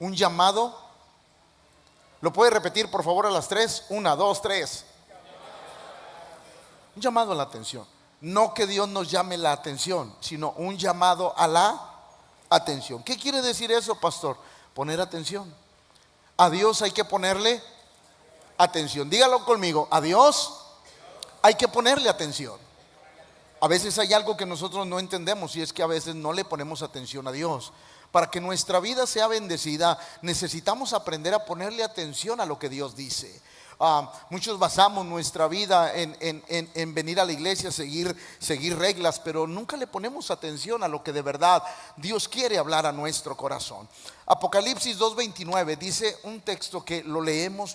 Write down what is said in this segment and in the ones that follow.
Un llamado. ¿Lo puede repetir por favor a las 3? 1, 2, 3. Un llamado a la atención. No que Dios nos llame la atención, sino un llamado a la atención. ¿Qué quiere decir eso, pastor? Poner atención. A Dios hay que ponerle atención. Dígalo conmigo. A Dios hay que ponerle atención. A veces hay algo que nosotros no entendemos, y es que a veces no le ponemos atención a Dios. Para que nuestra vida sea bendecida, necesitamos aprender a ponerle atención a lo que Dios dice. Muchos basamos nuestra vida en venir a la iglesia, seguir reglas, pero nunca le ponemos atención a lo que de verdad Dios quiere hablar a nuestro corazón. Apocalipsis 2:29 dice un texto que lo leemos,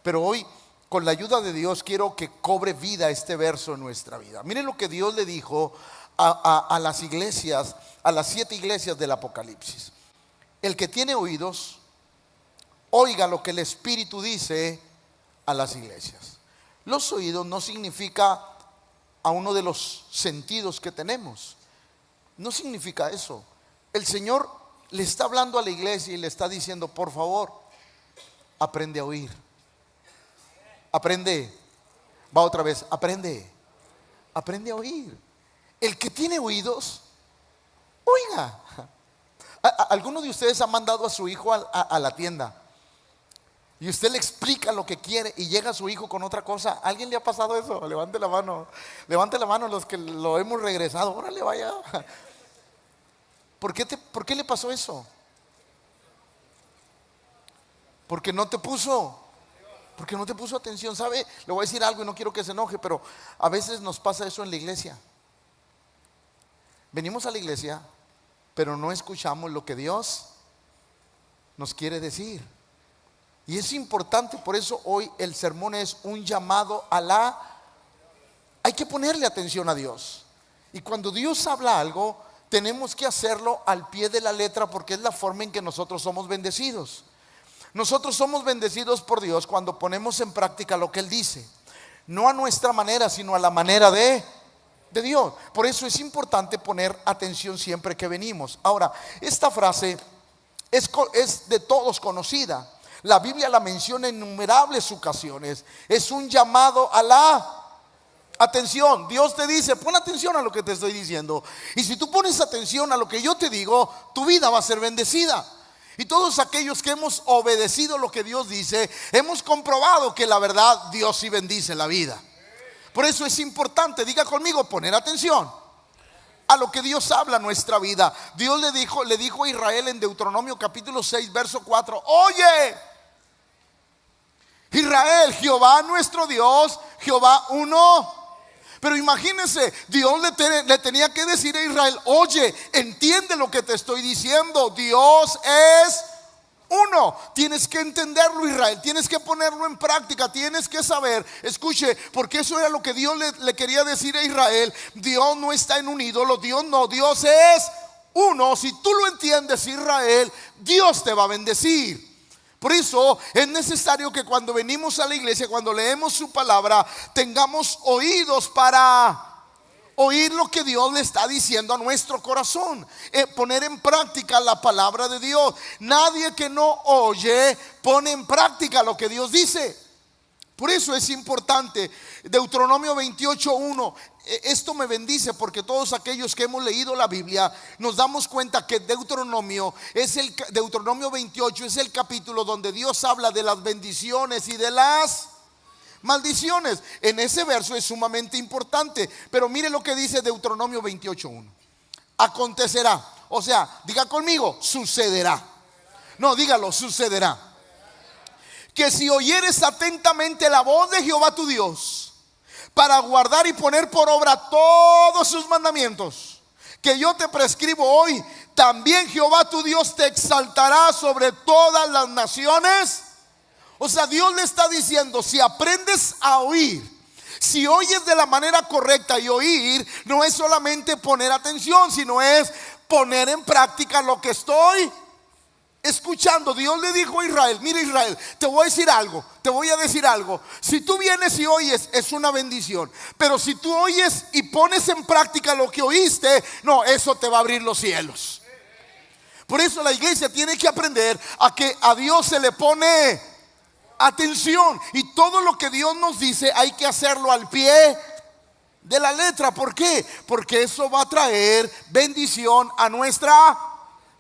pero hoy con la ayuda de Dios quiero que cobre vida este verso en nuestra vida. Miren lo que Dios le dijo a las iglesias, a las 7 iglesias del Apocalipsis. El que tiene oídos, oiga lo que el Espíritu dice a las iglesias. Los oídos no significa a uno de los sentidos que tenemos. No significa eso. El Señor le está hablando a la iglesia y le está diciendo: por favor, aprende a oír. Aprende. Va otra vez. Aprende a oír. El que tiene oídos, oiga. ¿Alguno de ustedes ha mandado a su hijo a la tienda y usted le explica lo que quiere y llega su hijo con otra cosa? ¿Alguien le ha pasado eso? Levante la mano los que lo hemos regresado. Órale, vaya. ¿Por qué le pasó eso? Porque no te puso atención. ¿Sabe? Le voy a decir algo y no quiero que se enoje, pero a veces nos pasa eso en la iglesia. Venimos a la iglesia, pero no escuchamos lo que Dios nos quiere decir. Y es importante, por eso hoy el sermón es un llamado hay que ponerle atención a Dios. Y cuando Dios habla algo, tenemos que hacerlo al pie de la letra, porque es la forma en que nosotros somos bendecidos. Nosotros somos bendecidos por Dios cuando ponemos en práctica lo que Él dice. No a nuestra manera, sino a la manera de Dios. Por eso es importante poner atención siempre que venimos. Ahora, esta frase es de todos conocida. La Biblia la menciona en innumerables ocasiones. Es un llamado a la atención. Dios te dice: pon atención a lo que te estoy diciendo. Y si tú pones atención a lo que yo te digo, tu vida va a ser bendecida. Y todos aquellos que hemos obedecido lo que Dios dice, hemos comprobado que la verdad Dios sí bendice la vida. Por eso es importante, diga conmigo, poner atención a lo que Dios habla en nuestra vida. Dios le dijo a Israel en Deuteronomio capítulo 6 verso 4: oye, Israel, Jehová nuestro Dios, Jehová uno. Pero imagínense, Dios le tenía que decir a Israel: oye, entiende lo que te estoy diciendo, Dios es uno. Tienes que entenderlo, Israel, tienes que ponerlo en práctica, tienes que saber. Escuche, porque eso era lo que Dios le quería decir a Israel. Dios no está en un ídolo, Dios es uno. Si tú lo entiendes, Israel, Dios te va a bendecir. Por eso es necesario que cuando venimos a la iglesia, cuando leemos su palabra, tengamos oídos para oír lo que Dios le está diciendo a nuestro corazón. Poner en práctica la palabra de Dios. Nadie que no oye pone en práctica lo que Dios dice. Por eso es importante. Deuteronomio 28:1. Esto me bendice, porque todos aquellos que hemos leído la Biblia nos damos cuenta que Deuteronomio 28 es el capítulo donde Dios habla de las bendiciones y de las maldiciones. En ese verso es sumamente importante. Pero mire lo que dice Deuteronomio 28:1. Acontecerá, o sea, diga conmigo, sucederá. No, dígalo, sucederá. Que si oyeres atentamente la voz de Jehová tu Dios, para guardar y poner por obra todos sus mandamientos que yo te prescribo hoy, también Jehová tu Dios te exaltará sobre todas las naciones. O sea, Dios le está diciendo: si aprendes a oír, si oyes de la manera correcta, y oír no es solamente poner atención, sino es poner en práctica lo que estoy escuchando. Dios le dijo a Israel: mira, Israel, te voy a decir algo. Si tú vienes y oyes, es una bendición. Pero si tú oyes y pones en práctica lo que oíste, no, eso te va a abrir los cielos. Por eso la iglesia tiene que aprender a que a Dios se le pone atención. Y todo lo que Dios nos dice hay que hacerlo al pie de la letra. ¿Por qué? Porque eso va a traer bendición a nuestra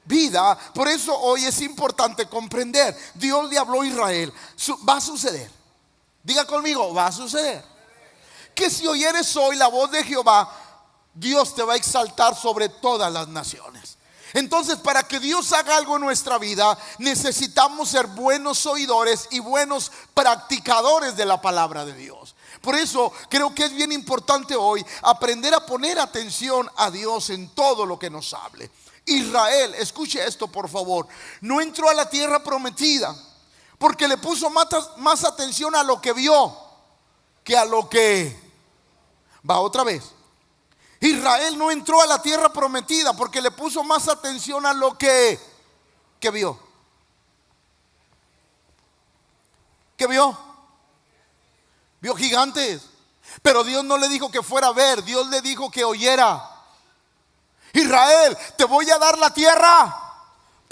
vida. Por eso hoy es importante comprender. Dios le habló a Israel. Va a suceder. Diga conmigo, va a suceder. Que si oyeres hoy la voz de Jehová, Dios te va a exaltar sobre todas las naciones. Entonces, para que Dios haga algo en nuestra vida, necesitamos ser buenos oidores y buenos practicadores de la palabra de Dios. Por eso creo que es bien importante hoy aprender a poner atención a Dios en todo lo que nos hable. Israel, escuche esto por favor, no entró a la tierra prometida porque le puso más atención a lo que vio que a lo que va otra vez. Israel no entró a la tierra prometida porque le puso más atención a lo que vio. ¿Qué vio? Vio gigantes. Pero Dios no le dijo que fuera a ver, Dios le dijo que oyera. Israel, te voy a dar la tierra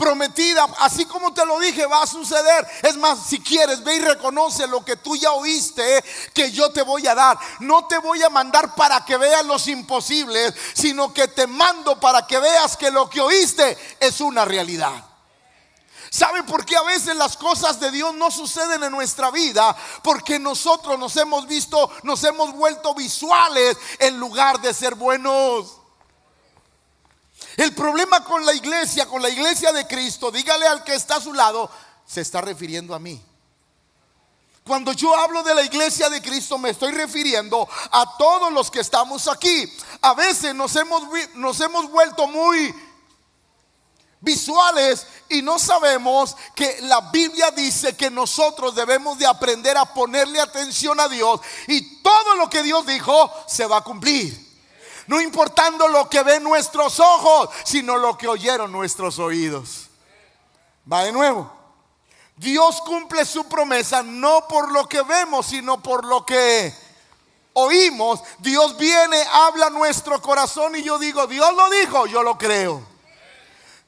prometida, así como te lo dije, va a suceder. Es más, si quieres, ve y reconoce lo que tú ya oíste, que yo te voy a dar. No te voy a mandar para que veas los imposibles, sino que te mando para que veas que lo que oíste es una realidad. ¿Saben por qué a veces las cosas de Dios no suceden en nuestra vida? Porque nosotros nos hemos vuelto visuales en lugar de ser buenos. El problema con la iglesia de Cristo, dígale al que está a su lado, se está refiriendo a mí. Cuando yo hablo de la iglesia de Cristo, me estoy refiriendo a todos los que estamos aquí. A veces nos hemos vuelto muy visuales y no sabemos que la Biblia dice que nosotros debemos de aprender a ponerle atención a Dios, y todo lo que Dios dijo se va a cumplir. No importando lo que ven nuestros ojos, sino lo que oyeron nuestros oídos. Va de nuevo. Dios cumple su promesa no por lo que vemos, sino por lo que oímos. Dios viene, habla a nuestro corazón y yo digo, Dios lo dijo, yo lo creo.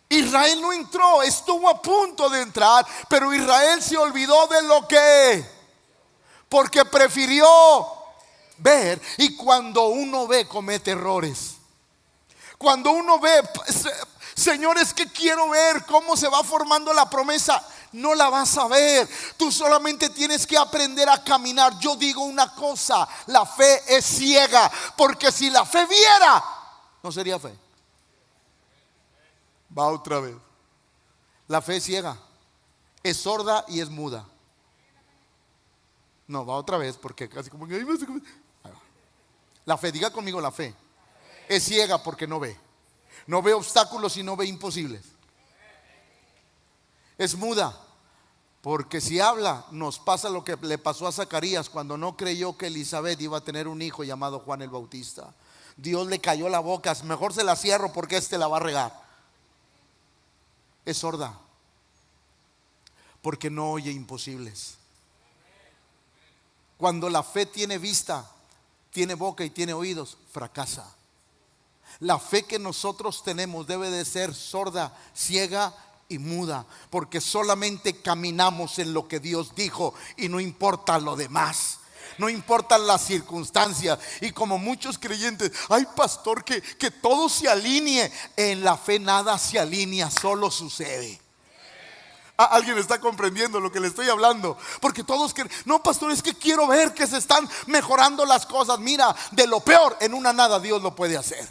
Israel no entró, estuvo a punto de entrar, pero Israel se olvidó de lo que, porque prefirió ver. Y cuando uno ve, comete errores. Cuando uno ve, Señor, es que quiero ver cómo se va formando la promesa. No la vas a ver. Tú solamente tienes que aprender a caminar. Yo digo una cosa, la fe es ciega, porque si la fe viera, no sería fe. Va otra vez. La fe es ciega, es sorda y es muda. No, va otra vez, porque casi como la fe, diga conmigo, la fe es ciega porque no ve. No ve obstáculos y no ve imposibles. Es muda porque si habla, nos pasa lo que le pasó a Zacarías cuando no creyó que Elizabeth iba a tener un hijo llamado Juan el Bautista. Dios le cayó la boca. Mejor se la cierro porque la va a regar. Es sorda porque no oye imposibles. Cuando la fe tiene vista, tiene boca y tiene oídos, fracasa. La fe que nosotros tenemos debe de ser sorda, ciega y muda, porque solamente caminamos en lo que Dios dijo y no importa lo demás. No importan las circunstancias. Y como muchos creyentes, ay pastor, que todo se alinee. En la fe nada se alinea, solo sucede. ¿Alguien está comprendiendo lo que le estoy hablando? Porque todos creen, no pastor, es que quiero ver que se están mejorando las cosas. Mira, de lo peor en una nada Dios lo puede hacer.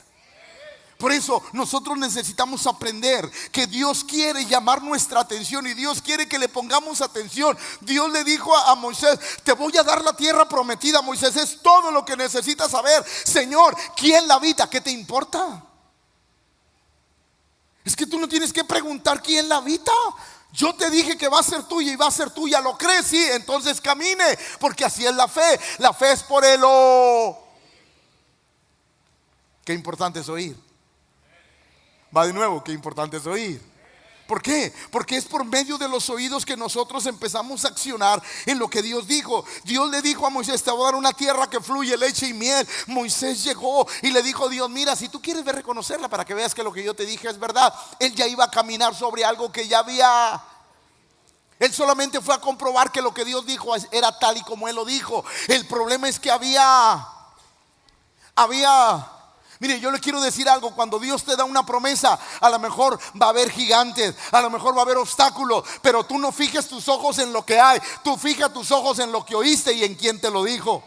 Por eso nosotros necesitamos aprender que Dios quiere llamar nuestra atención y Dios quiere que le pongamos atención. Dios le dijo a Moisés, te voy a dar la tierra prometida. Moisés, es todo lo que necesitas saber. Señor, ¿quién la habita? ¿Qué te importa? Es que tú no tienes que preguntar quién la habita. Yo te dije que va a ser tuya y va a ser tuya. ¿Lo crees? Sí, entonces camine, porque así es la fe. La fe es por el Qué importante es oír. Va de nuevo, qué importante es oír. ¿Por qué? Porque es por medio de los oídos que nosotros empezamos a accionar en lo que Dios dijo. Dios le dijo a Moisés: te voy a dar una tierra que fluye leche y miel. Moisés llegó y le dijo: Dios, mira, si tú quieres ver, reconocerla para que veas que lo que yo te dije es verdad. Él ya iba a caminar sobre algo que ya había. Él solamente fue a comprobar que lo que Dios dijo era tal y como Él lo dijo. El problema es que había. Mire, yo le quiero decir algo: cuando Dios te da una promesa, a lo mejor va a haber gigantes, a lo mejor va a haber obstáculos, pero tú no fijes tus ojos en lo que hay, tú fija tus ojos en lo que oíste y en quién te lo dijo.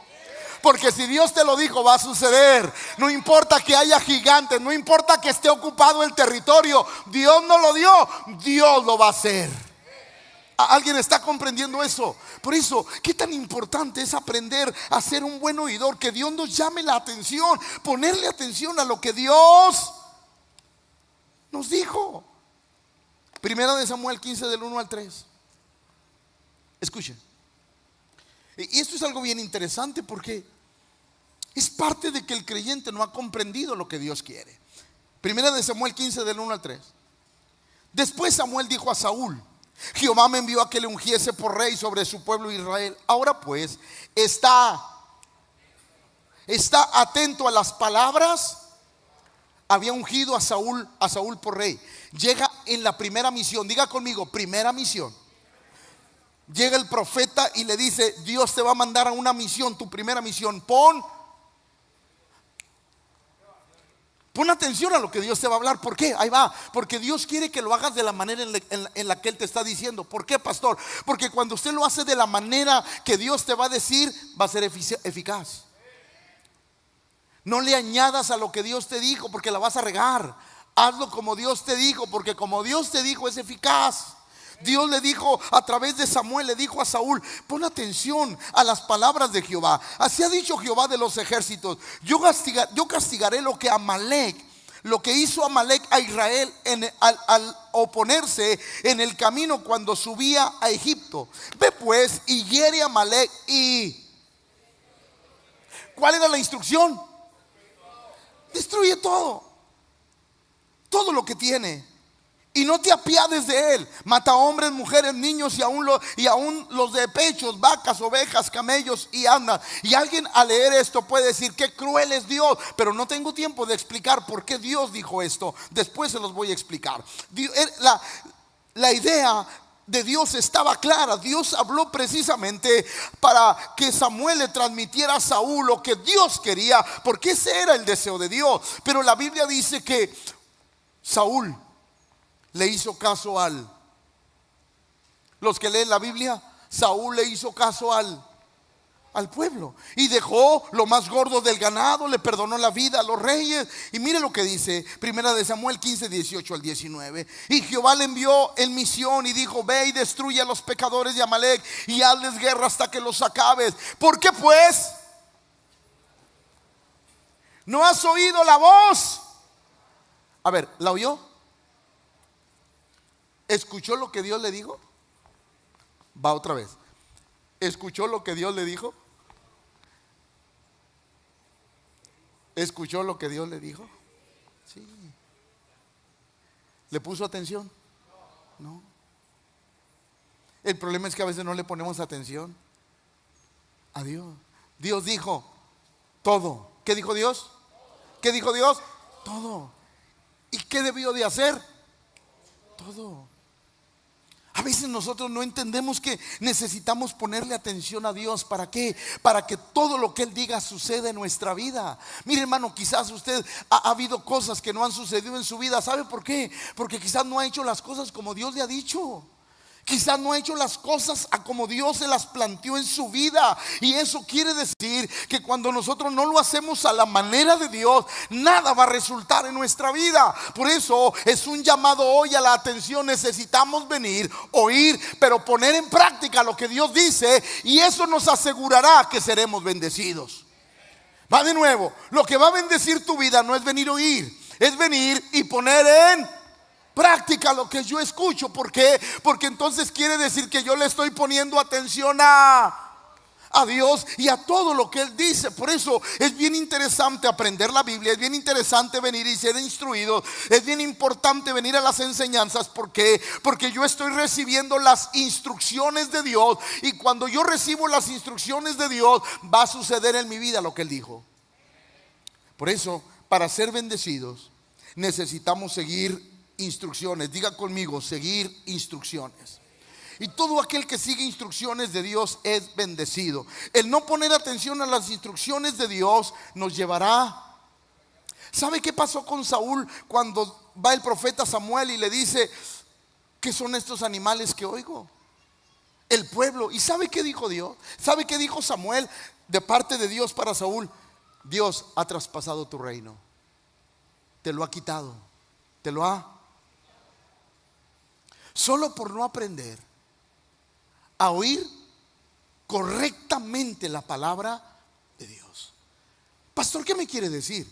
Porque si Dios te lo dijo, va a suceder. No importa que haya gigantes, no importa que esté ocupado el territorio, Dios no lo dio, Dios lo va a hacer. ¿Alguien está comprendiendo eso? Por eso, qué tan importante es aprender a ser un buen oidor, que Dios nos llame la atención, ponerle atención a lo que Dios nos dijo. Primera de Samuel 15 del 1 al 3. Escuchen. Y esto es algo bien interesante, porque es parte de que el creyente no ha comprendido lo que Dios quiere. Primera de Samuel 15 del 1 al 3. Después Samuel dijo a Saúl: Jehová me envió a que le ungiese por rey sobre su pueblo Israel. Ahora pues, está atento a las palabras. Había ungido a Saúl por rey. Llega en la primera misión. Diga conmigo: primera misión. Llega el profeta y le dice: Dios te va a mandar a una misión, tu primera misión. Pon atención a lo que Dios te va a hablar. ¿Por qué? Ahí va. Porque Dios quiere que lo hagas de la manera en la que Él te está diciendo. ¿Por qué, pastor? Porque cuando usted lo hace de la manera que Dios te va a decir, va a ser eficaz. No le añadas a lo que Dios te dijo, porque la vas a regar. Hazlo como Dios te dijo, porque como Dios te dijo es eficaz. Dios le dijo a través de Samuel, le dijo a Saúl: pon atención a las palabras de Jehová. Así ha dicho Jehová de los ejércitos: yo castigaré lo que hizo Amalek a Israel al oponerse en el camino cuando subía a Egipto. Ve pues y hiere a Amalek. ¿Y cuál era la instrucción? Destruye todo lo que tiene. Y no te apiades de él. Mata hombres, mujeres, niños y aún los de pechos, vacas, ovejas, camellos y asnas. Y alguien al leer esto puede decir: qué cruel es Dios. Pero no tengo tiempo de explicar por qué Dios dijo esto. Después se los voy a explicar. La idea de Dios estaba clara. Dios habló precisamente para que Samuel le transmitiera a Saúl lo que Dios quería, porque ese era el deseo de Dios. Pero la Biblia dice que Saúl le hizo caso los que leen la Biblia, Saúl le hizo caso al pueblo y dejó lo más gordo del ganado, le perdonó la vida a los reyes. Y mire lo que dice Primera de Samuel 15, 18 al 19. Y Jehová le envió en misión y dijo: ve y destruye a los pecadores de Amalek y hazles guerra hasta que los acabes. ¿Por qué pues no has oído la voz? A ver, ¿la oyó? ¿Escuchó lo que Dios le dijo? Va otra vez. ¿Escuchó lo que Dios le dijo? ¿Escuchó lo que Dios le dijo? Sí. ¿Le puso atención? No. El problema es que a veces no le ponemos atención a Dios. Dios dijo todo. ¿Qué dijo Dios? ¿Qué dijo Dios? Todo. ¿Y qué debió de hacer? Todo. A veces nosotros no entendemos que necesitamos ponerle atención a Dios. ¿Para qué? Para que todo lo que Él diga suceda en nuestra vida. Mire, hermano, quizás usted ha habido cosas que no han sucedido en su vida. ¿Sabe por qué? Porque quizás no ha hecho las cosas como Dios le ha dicho. Quizás no ha hecho las cosas a como Dios se las planteó en su vida. Y eso quiere decir que cuando nosotros no lo hacemos a la manera de Dios, nada va a resultar en nuestra vida. Por eso es un llamado hoy a la atención. Necesitamos venir, oír, pero poner en práctica lo que Dios dice. Y eso nos asegurará que seremos bendecidos. Va de nuevo. Lo que va a bendecir tu vida no es venir a oír, es venir y poner en práctica lo que yo escucho. ¿Por qué? Porque entonces quiere decir que yo le estoy poniendo atención a a Dios y a todo lo que Él dice. Por eso es bien interesante aprender la Biblia, es bien interesante venir y ser instruido, es bien importante venir a las enseñanzas. ¿Por qué? Porque yo estoy recibiendo las instrucciones de Dios, y cuando yo recibo las instrucciones de Dios va a suceder en mi vida lo que Él dijo. Por eso, para ser bendecidos necesitamos seguir instrucciones. Diga conmigo, seguir instrucciones. Y todo aquel que sigue instrucciones de Dios es bendecido. El no poner atención a las instrucciones de Dios nos llevará. ¿Sabe qué pasó con Saúl cuando va el profeta Samuel y le dice: ¿qué son estos animales que oigo? El pueblo. ¿Y sabe qué dijo Dios? ¿Sabe qué dijo Samuel de parte de Dios para Saúl? Dios ha traspasado tu reino, te lo ha quitado, te lo ha. Solo por no aprender a oír correctamente la palabra de Dios. Pastor, ¿qué me quiere decir?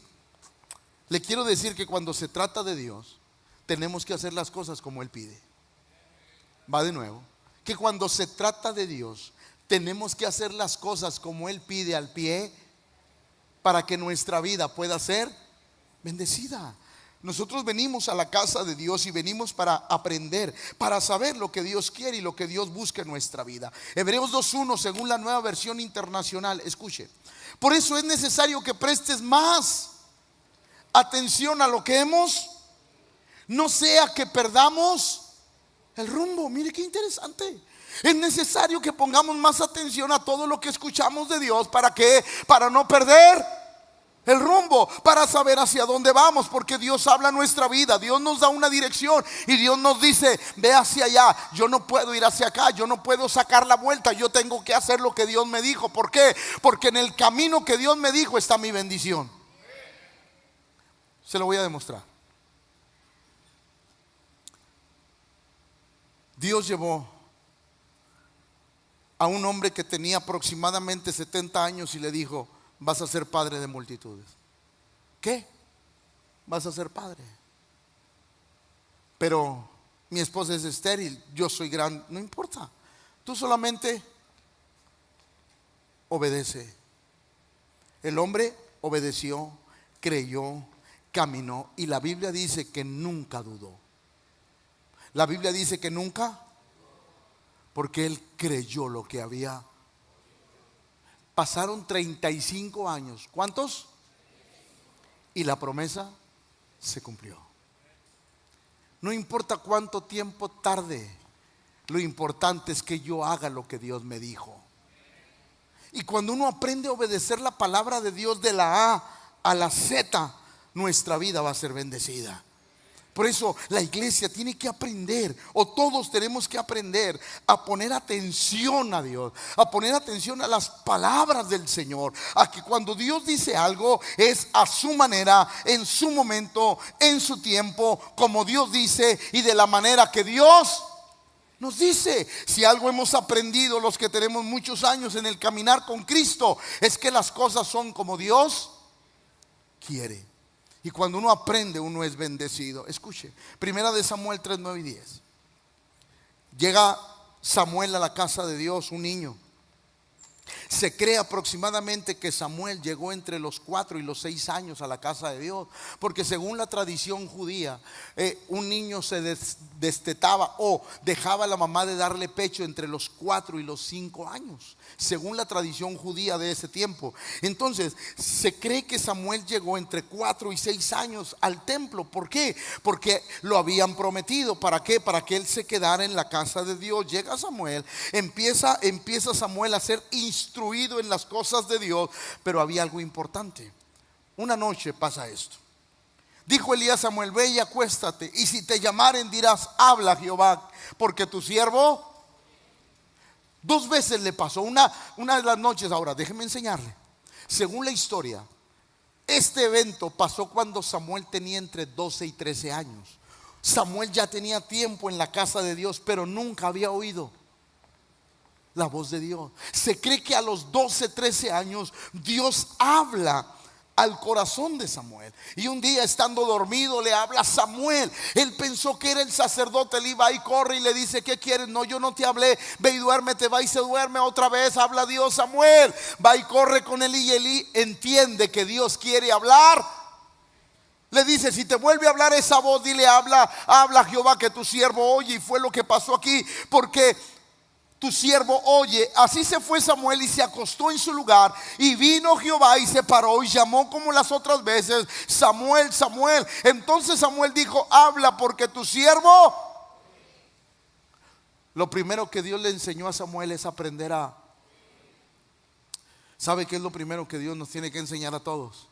Le quiero decir que cuando se trata de Dios tenemos que hacer las cosas como Él pide. Va de nuevo. Que cuando se trata de Dios tenemos que hacer las cosas como Él pide, al pie, para que nuestra vida pueda ser bendecida. Nosotros venimos a la casa de Dios y venimos para aprender, para saber lo que Dios quiere y lo que Dios busca en nuestra vida. Hebreos 2:1, según la Nueva Versión Internacional. Escuche: por eso es necesario que prestes más atención a lo que hemos, no sea que perdamos el rumbo. Mire qué interesante. Es necesario que pongamos más atención a todo lo que escuchamos de Dios. ¿Para qué? Para no perder el rumbo, para saber hacia dónde vamos, porque Dios habla nuestra vida, Dios nos da una dirección y Dios nos dice: ve hacia allá. Yo no puedo ir hacia acá, yo no puedo sacar la vuelta, yo tengo que hacer lo que Dios me dijo. ¿Por qué? Porque en el camino que Dios me dijo está mi bendición. Se lo voy a demostrar. Dios llevó a un hombre que tenía aproximadamente 70 años y le dijo: vas a ser padre de multitudes. ¿Qué? Vas a ser padre. Pero mi esposa es estéril, yo soy grande. No importa, tú solamente obedece. El hombre obedeció, creyó, caminó, y la Biblia dice que nunca dudó. La Biblia dice que nunca, porque él creyó lo que había. Pasaron 35 años. ¿Cuántos? Y la promesa se cumplió. No importa cuánto tiempo tarde, lo importante es que yo haga lo que Dios me dijo. Y cuando uno aprende a obedecer la palabra de Dios de la A a la Z, nuestra vida va a ser bendecida. Por eso la iglesia tiene que aprender, o todos tenemos que aprender a poner atención a Dios, a poner atención a las palabras del Señor, a que cuando Dios dice algo es a su manera, en su momento, en su tiempo, como Dios dice y de la manera que Dios nos dice. Si algo hemos aprendido los que tenemos muchos años en el caminar con Cristo, es que las cosas son como Dios quiere. Y cuando uno aprende, uno es bendecido. Escuche, primera de Samuel 3, 9 y 10. Llega Samuel a la casa de Dios, un niño. Se cree aproximadamente que Samuel llegó entre los 4 y los 6 años a la casa de Dios, porque según la tradición judía, un niño se destetaba o dejaba a la mamá de darle pecho entre los 4 y los 5 años, según la tradición judía de ese tiempo. Entonces se cree que Samuel llegó entre 4 y 6 años al templo. ¿Por qué? Porque lo habían prometido. ¿Para qué? Para que él se quedara en la casa de Dios. Llega Samuel, empieza Samuel a ser instruido en las cosas de Dios, pero había algo importante. Una noche pasa esto. Dijo Elías a Samuel: ve y acuéstate, y si te llamaren dirás: habla Jehová, porque tu siervo. 2 veces le pasó, una de las noches. Ahora déjeme enseñarle. Según la historia, este evento pasó cuando Samuel tenía entre 12 y 13 años. Samuel ya tenía tiempo en la casa de Dios, pero nunca había oído la voz de Dios. Se cree que a los 12, 13 años Dios habla al corazón de Samuel. Y un día, estando dormido, le habla a Samuel. Él pensó que era el sacerdote. Él iba y corre y le dice: ¿qué quieres? No, yo no te hablé. Ve y duérmete. Va y se duerme otra vez. Habla a Dios Samuel. Va y corre con Elí, y Elí entiende que Dios quiere hablar. Le dice: si te vuelve a hablar esa voz, dile: habla Jehová, que tu siervo oye. Y fue lo que pasó aquí, porque tu siervo oye. Así se fue Samuel y se acostó en su lugar. Y vino Jehová y se paró y llamó como las otras veces: Samuel, Samuel. Entonces Samuel dijo: habla, porque tu siervo. Lo primero que Dios le enseñó a Samuel es aprender a... ¿Sabe qué es lo primero que Dios nos tiene que enseñar a todos?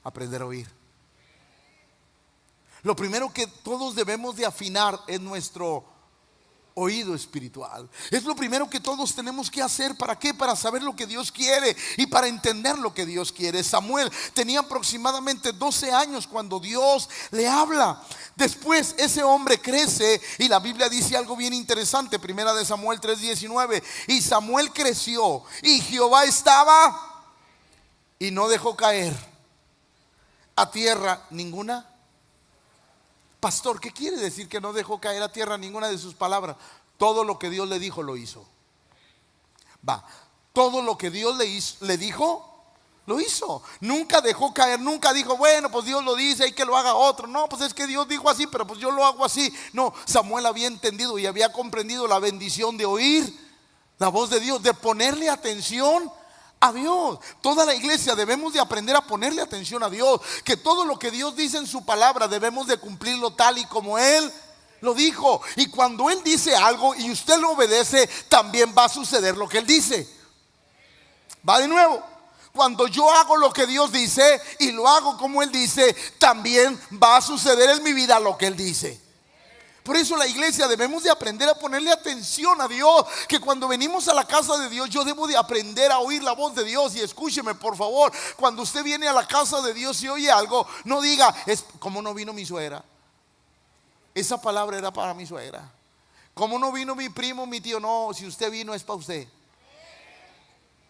Aprender a oír. Lo primero que todos debemos de afinar es nuestro oído espiritual. Es lo primero que todos tenemos que hacer. ¿Para qué? Para saber lo que Dios quiere y para entender lo que Dios quiere. Samuel tenía aproximadamente 12 años cuando Dios le habla. Después ese hombre crece y la Biblia dice algo bien interesante. Primera de Samuel 3:19. Y Samuel creció y Jehová estaba y no dejó caer a tierra ninguna. Pastor, ¿qué quiere decir que no dejó caer a tierra ninguna de sus palabras? Todo lo que Dios le dijo lo hizo. Todo lo que Dios le dijo, lo hizo. Nunca dejó caer, nunca dijo: bueno, pues Dios lo dice, hay que lo haga otro. No, pues es que Dios dijo así, pero pues yo lo hago así. No, Samuel había entendido y había comprendido la bendición de oír la voz de Dios, de ponerle atención a Dios. Toda la iglesia debemos de aprender a ponerle atención a Dios, que todo lo que Dios dice en su palabra debemos de cumplirlo tal y como Él lo dijo. Y cuando Él dice algo y usted lo obedece, también va a suceder lo que Él dice. Va de nuevo. Cuando yo hago lo que Dios dice y lo hago como Él dice, también va a suceder en mi vida lo que Él dice. Por eso la iglesia debemos de aprender a ponerle atención a Dios. Que cuando venimos a la casa de Dios, yo debo de aprender a oír la voz de Dios. Y escúcheme, por favor, cuando usted viene a la casa de Dios y oye algo, no diga: es como no vino mi suegra. Esa palabra era para mi suegra. Como no vino mi primo, mi tío. No, si usted vino es para usted.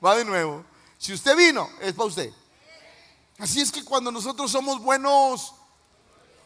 Va de nuevo. Si usted vino es para usted. Así es que cuando nosotros somos buenos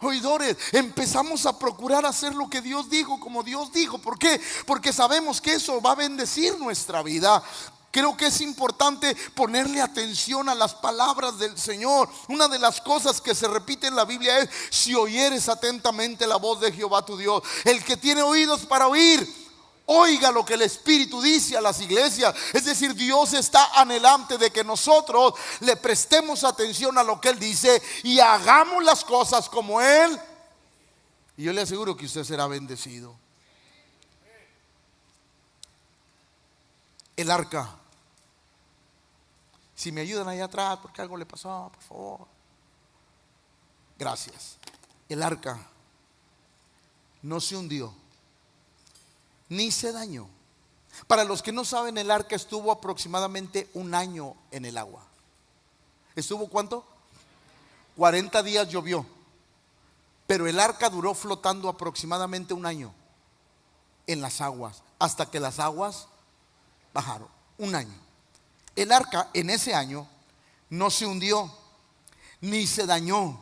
oidores, empezamos a procurar hacer lo que Dios dijo, como Dios dijo. ¿Por qué? Porque sabemos que eso va a bendecir nuestra vida. Creo que es importante ponerle atención a las palabras del Señor. Una de las cosas que se repite en la Biblia es: si oyeres atentamente la voz de Jehová tu Dios. El que tiene oídos para oír, oiga lo que el Espíritu dice a las iglesias. Es decir, Dios está anhelante de que nosotros le prestemos atención a lo que Él dice y hagamos las cosas como Él. Y yo le aseguro que usted será bendecido. El arca. Si me ayudan allá atrás porque algo le pasó, por favor. Gracias. El arca no se hundió ni se dañó. Para los que no saben, el arca estuvo aproximadamente un año en el agua. ¿Estuvo cuánto? 40 días llovió, pero el arca duró flotando aproximadamente un año en las aguas, hasta que las aguas bajaron. Un año. El arca en ese año no se hundió ni se dañó.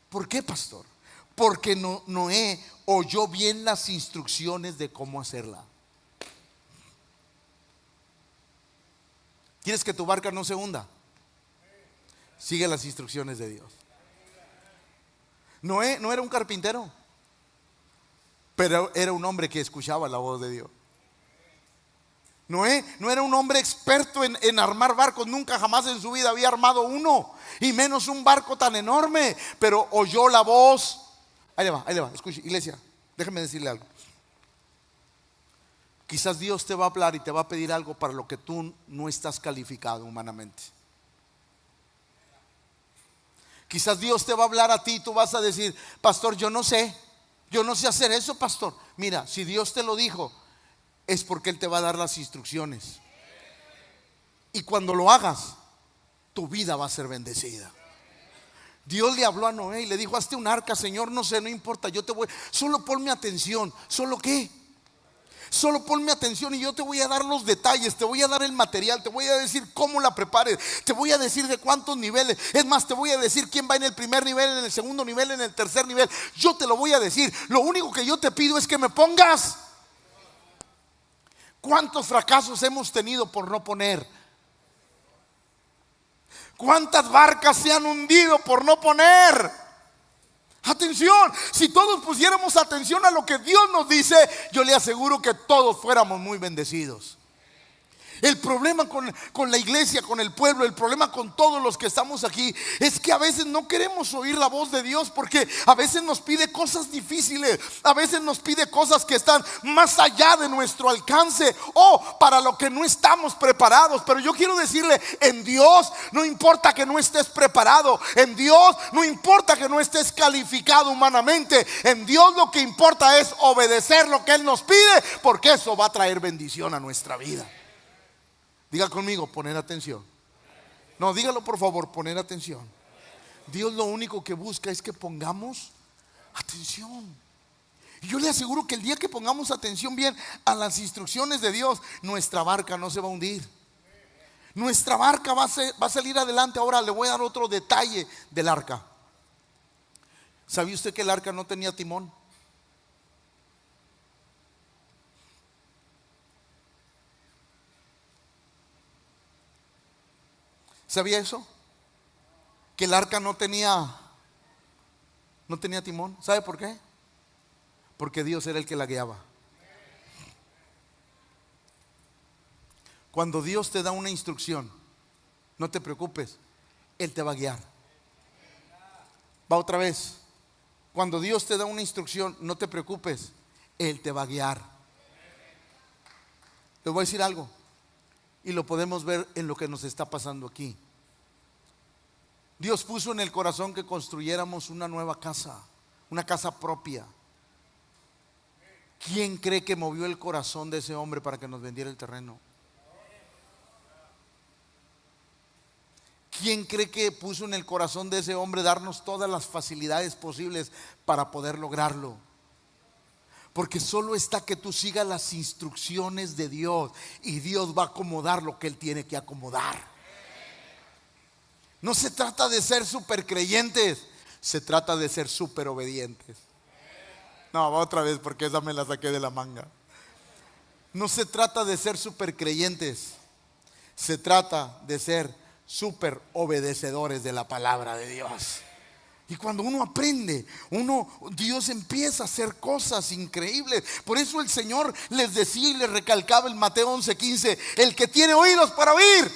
¿Por qué, pastor? Porque Noé oyó bien las instrucciones de cómo hacerla. ¿Quieres que tu barca no se hunda? Sigue las instrucciones de Dios. Noé no era un carpintero, pero era un hombre que escuchaba la voz de Dios. Noé no era un hombre experto en armar barcos. Nunca jamás en su vida había armado uno, y menos un barco tan enorme. Pero oyó la voz. Ahí le va, escuche, iglesia, déjeme decirle algo. Quizás Dios te va a hablar y te va a pedir algo para lo que tú no estás calificado humanamente. Quizás Dios te va a hablar a ti y tú vas a decir: pastor, yo no sé hacer eso, pastor. Mira, si Dios te lo dijo, es porque Él te va a dar las instrucciones. Y cuando lo hagas, tu vida va a ser bendecida. Dios le habló a Noé y le dijo: hazte un arca, Señor, no sé, no importa, yo te voy, solo ponme atención. ¿Solo qué? Solo ponme atención y yo te voy a dar los detalles, te voy a dar el material, te voy a decir cómo la prepares, te voy a decir de cuántos niveles. Es más, te voy a decir quién va en el primer nivel, en el segundo nivel, en el tercer nivel. Yo te lo voy a decir. Lo único que yo te pido es que me pongas. ¿Cuántos fracasos hemos tenido por no poner? ¿Cuántas barcas se han hundido por no poner atención? Si todos pusiéramos atención a lo que Dios nos dice, yo le aseguro que todos fuéramos muy bendecidos. El problema con la iglesia, con el pueblo, el problema con todos los que estamos aquí, es que a veces no queremos oír la voz de Dios, porque a veces nos pide cosas difíciles, a veces nos pide cosas que están más allá de nuestro alcance, o para lo que no estamos preparados. Pero yo quiero decirle, en Dios no importa que no estés preparado, en Dios no importa que no estés calificado humanamente, en Dios lo que importa es obedecer lo que Él nos pide, porque eso va a traer bendición a nuestra vida. Diga conmigo, poner atención. No, dígalo por favor, poner atención. Dios lo único que busca es que pongamos atención. Y yo le aseguro que el día que pongamos atención bien a las instrucciones de Dios, nuestra barca no se va a hundir. Nuestra barca va a salir adelante. Ahora le voy a dar otro detalle del arca. ¿Sabía usted que el arca no tenía timón? ¿Sabía eso? Que el arca no tenía timón. ¿Sabe por qué? Porque Dios era el que la guiaba. Cuando Dios te da una instrucción, no te preocupes, Él te va a guiar. Va otra vez. Cuando Dios te da una instrucción, no te preocupes, Él te va a guiar. Les voy a decir algo, y lo podemos ver en lo que nos está pasando aquí. Dios puso en el corazón que construyéramos una nueva casa, una casa propia. ¿Quién cree que movió el corazón de ese hombre para que nos vendiera el terreno? ¿Quién cree que puso en el corazón de ese hombre darnos todas las facilidades posibles para poder lograrlo? Porque solo está que tú sigas las instrucciones de Dios, y Dios va a acomodar lo que Él tiene que acomodar. No se trata de ser super creyentes, se trata de ser super obedientes. No, va otra vez porque esa me la saqué de la manga. No se trata de ser super creyentes, se trata de ser super obedecedores de la palabra de Dios. Y cuando uno aprende, Dios empieza a hacer cosas increíbles. Por eso el Señor les decía y les recalcaba en Mateo 11:15: el que tiene oídos para oír,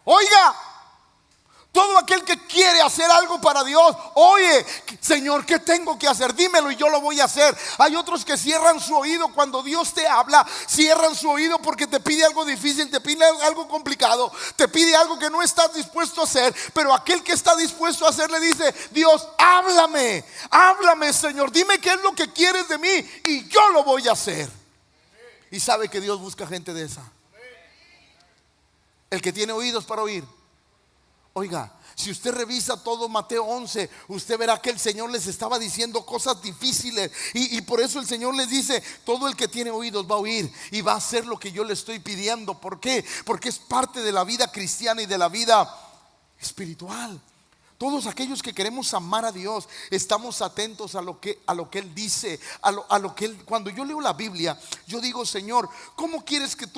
oiga. Todo aquel que quiere hacer algo para Dios, oye, Señor, ¿qué tengo que hacer? Dímelo y yo lo voy a hacer. Hay otros que cierran su oído cuando Dios te habla. Cierran su oído porque te pide algo difícil, te pide algo complicado, te pide algo que no estás dispuesto a hacer. Pero aquel que está dispuesto a hacer le dice: Dios, háblame, háblame, Señor, dime qué es lo que quieres de mí y yo lo voy a hacer. Y sabe que Dios busca gente de esa. El que tiene oídos para oír, oiga. Si usted revisa todo Mateo 11, usted verá que el Señor les estaba diciendo cosas difíciles, y por eso el Señor les dice: todo el que tiene oídos va a oír y va a hacer lo que yo le estoy pidiendo. ¿Por qué? Porque es parte de la vida cristiana y de la vida espiritual. Todos aquellos que queremos amar a Dios estamos atentos a lo que Él dice, a lo que Él. Cuando yo leo la Biblia, yo digo: Señor, ¿cómo quieres que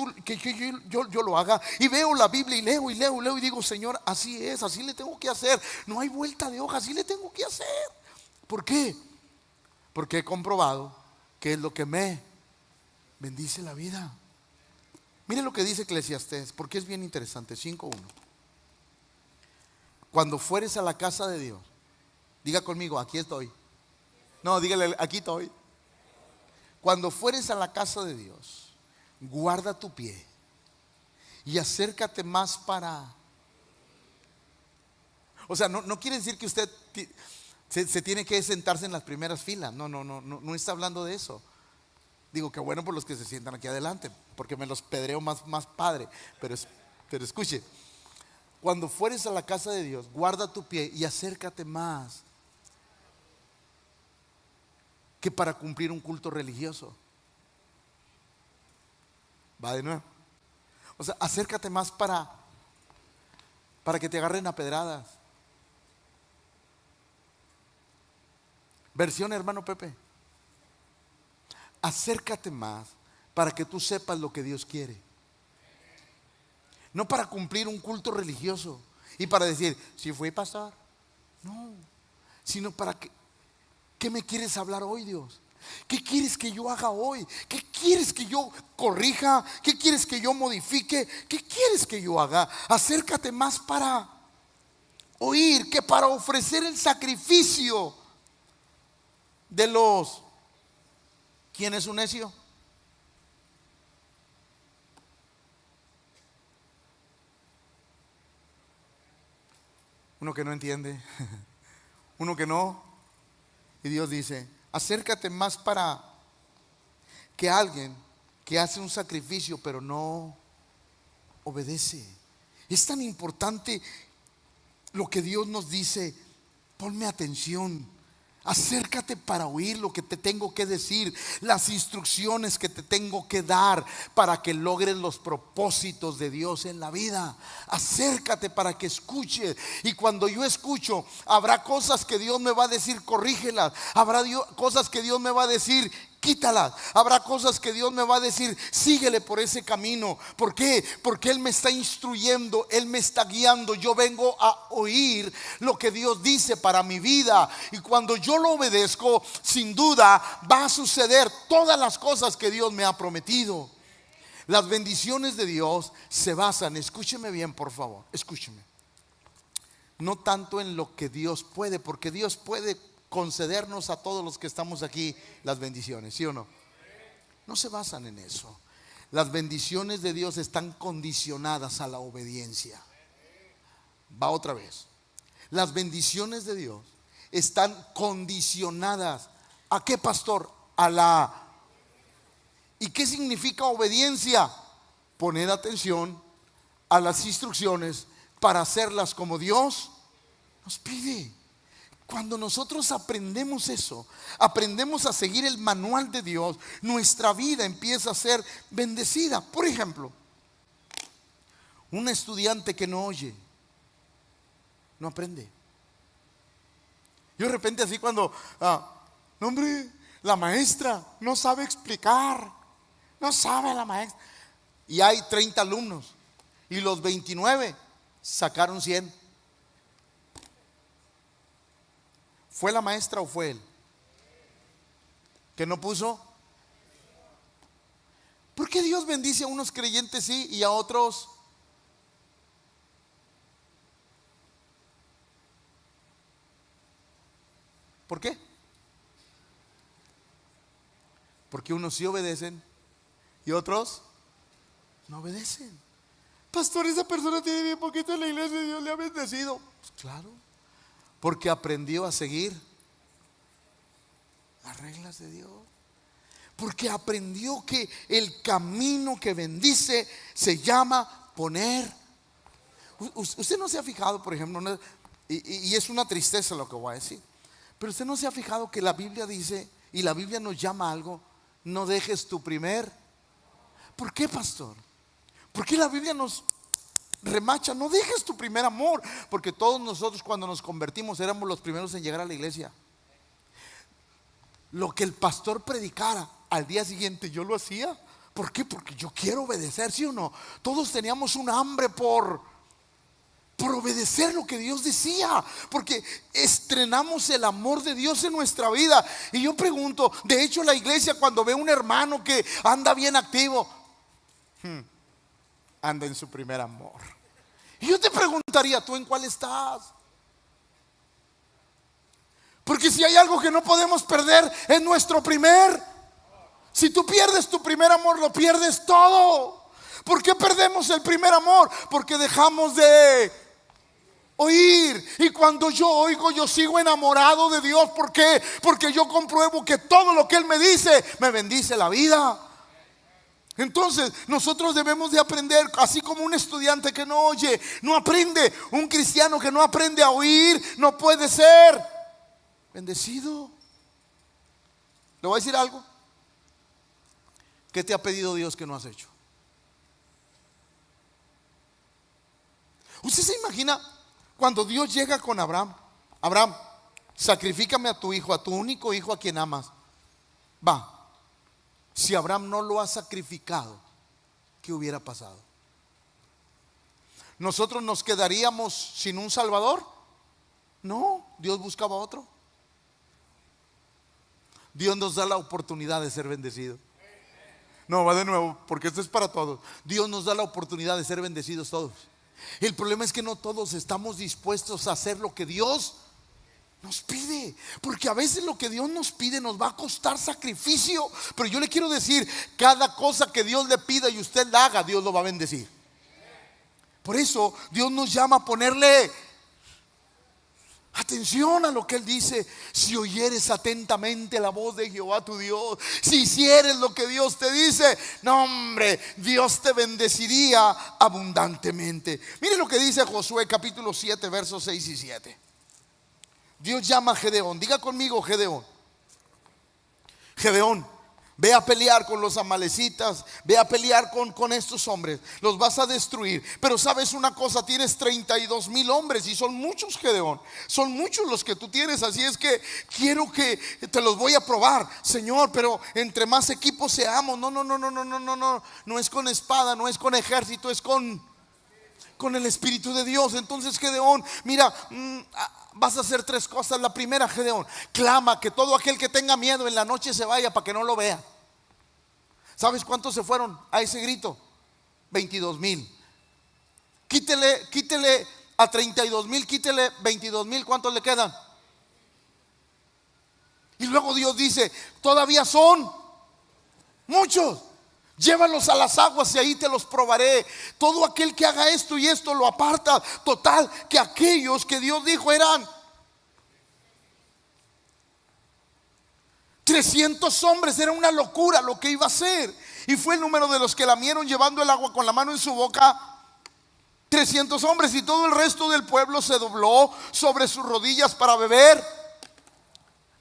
yo lo haga? Y veo la Biblia y leo y digo: Señor, así es, así le tengo que hacer. No hay vuelta de hoja, así le tengo que hacer. ¿Por qué? Porque he comprobado que es lo que me bendice la vida. Mire lo que dice Eclesiastés, porque es bien interesante. 5:1. Cuando fueres a la casa de Dios, diga conmigo: aquí estoy. No, dígale: aquí estoy. Cuando fueres a la casa de Dios, guarda tu pie y acércate más para. O sea, no quiere decir que usted se tiene que sentarse en las primeras filas. No está hablando de eso. Digo, que bueno por los que se sientan aquí adelante, porque me los pedreo más padre. Pero escuche: cuando fueres a la casa de Dios, guarda tu pie y acércate más que para cumplir un culto religioso. Va de nuevo. O sea, acércate más para que te agarren a pedradas. Versión hermano Pepe. Acércate más para que tú sepas lo que Dios quiere. No para cumplir un culto religioso y para decir, si fui pastor. No, sino para que, ¿qué me quieres hablar hoy, Dios? ¿Qué quieres que yo haga hoy? ¿Qué quieres que yo corrija? ¿Qué quieres que yo modifique? ¿Qué quieres que yo haga? Acércate más para oír que para ofrecer el sacrificio de los... ¿Quién es un necio? Uno que no entiende, uno que no. Y Dios dice, acércate más para que alguien que hace un sacrificio pero no obedece. Es tan importante lo que Dios nos dice. Ponme atención. Acércate para oír lo que te tengo que decir, las instrucciones que te tengo que dar para que logres los propósitos de Dios en la vida. Acércate para que escuches. Y cuando yo escucho, habrá cosas que Dios me va a decir, corrígelas. Habrá cosas que Dios me va a decir, quítalas. Habrá cosas que Dios me va a decir, síguele por ese camino. ¿Por qué? Porque Él me está instruyendo, Él me está guiando. Yo vengo a oír lo que Dios dice para mi vida. Y cuando yo lo obedezco, sin duda va a suceder todas las cosas que Dios me ha prometido. Las bendiciones de Dios se basan, escúcheme bien por favor, escúcheme, no tanto en lo que Dios puede, porque Dios puede concedernos a todos los que estamos aquí las bendiciones, ¿sí o no? No se basan en eso. Las bendiciones de Dios están condicionadas a la obediencia. Va otra vez. Las bendiciones de Dios están condicionadas ¿a qué, pastor? A la... ¿Y qué significa obediencia? Poner atención a las instrucciones para hacerlas como Dios nos pide. Cuando nosotros aprendemos eso, aprendemos a seguir el manual de Dios, nuestra vida empieza a ser bendecida. Por ejemplo, un estudiante que no oye, no aprende. Yo de repente así cuando, no hombre, la maestra no sabe explicar, no sabe la maestra. Y hay 30 alumnos y los 29 sacaron 100. ¿Fue la maestra o fue él? ¿Que no puso? ¿Por qué Dios bendice a unos creyentes sí y a otros? ¿Por qué? Porque unos sí obedecen y otros no obedecen. Pastor, esa persona tiene bien poquito en la iglesia y Dios le ha bendecido. Pues claro, porque aprendió a seguir las reglas de Dios. Porque aprendió que el camino que bendice se llama poner. Usted no se ha fijado, por ejemplo, y es una tristeza lo que voy a decir, pero usted no se ha fijado que la Biblia dice, y la Biblia nos llama a algo, no dejes tu primer. ¿Por qué, pastor? ¿Por qué la Biblia nos remacha? No dejes tu primer amor. Porque todos nosotros cuando nos convertimos éramos los primeros en llegar a la iglesia. Lo que el pastor predicara al día siguiente yo lo hacía. ¿Por qué? Porque yo quiero obedecer, ¿sí o no? Todos teníamos un hambre por obedecer lo que Dios decía, porque estrenamos el amor de Dios en nuestra vida. Y yo pregunto, de hecho la iglesia cuando ve a un hermano que anda bien activo, anda en su primer amor. Y yo te preguntaría, ¿tú en cuál estás? Porque si hay algo que no podemos perder es nuestro primer. Si tú pierdes tu primer amor, lo pierdes todo. ¿Por qué perdemos el primer amor? Porque dejamos de oír. Y cuando yo oigo, yo sigo enamorado de Dios. ¿Por qué? Porque yo compruebo que todo lo que Él me dice me bendice la vida. Entonces nosotros debemos de aprender, así como un estudiante que no oye no aprende, un cristiano que no aprende a oír no puede ser bendecido. Le voy a decir algo. ¿Qué te ha pedido Dios que no has hecho? ¿Usted se imagina cuando Dios llega con Abraham? Abraham, sacrifícame a tu hijo, a tu único hijo a quien amas. Va, si Abraham no lo ha sacrificado, ¿qué hubiera pasado? ¿Nosotros nos quedaríamos sin un Salvador? No, Dios buscaba otro. Dios nos da la oportunidad de ser bendecidos. No, va de nuevo, porque esto es para todos. Dios nos da la oportunidad de ser bendecidos todos. El problema es que no todos estamos dispuestos a hacer lo que Dios nos pide, porque a veces lo que Dios nos pide nos va a costar sacrificio. Pero yo le quiero decir, cada cosa que Dios le pida y usted la haga, Dios lo va a bendecir. Por eso Dios nos llama a ponerle atención a lo que Él dice. Si oyeres atentamente la voz de Jehová tu Dios, si hicieres lo que Dios te dice, no hombre, Dios te bendeciría abundantemente. Mire lo que dice Josué capítulo 7 versos 6 y 7. Dios llama a Gedeón. Diga conmigo, Gedeón. Gedeón, ve a pelear con los amalecitas, ve a pelear con estos hombres, los vas a destruir. Pero sabes una cosa, tienes 32,000 hombres y son muchos, Gedeón. Son muchos los que tú tienes, así es que quiero que te los voy a probar, Señor. Pero entre más equipos seamos, no es con espada, no es con ejército, es con el Espíritu de Dios. Entonces, Gedeón, mira, vas a hacer 3 cosas. La primera, Gedeón, clama que todo aquel que tenga miedo en la noche se vaya para que no lo vea. ¿Sabes cuántos se fueron a ese grito? 22,000. Quítele a 32,000, quítele 22,000, ¿cuántos le quedan? Y luego Dios dice, todavía son muchos. Llévalos a las aguas y ahí te los probaré. Todo aquel que haga esto y esto lo aparta. Total, que aquellos que Dios dijo eran 300 hombres. Era una locura lo que iba a hacer. Y fue el número de los que lamieron llevando el agua con la mano en su boca. 300 hombres, y todo el resto del pueblo se dobló sobre sus rodillas para beber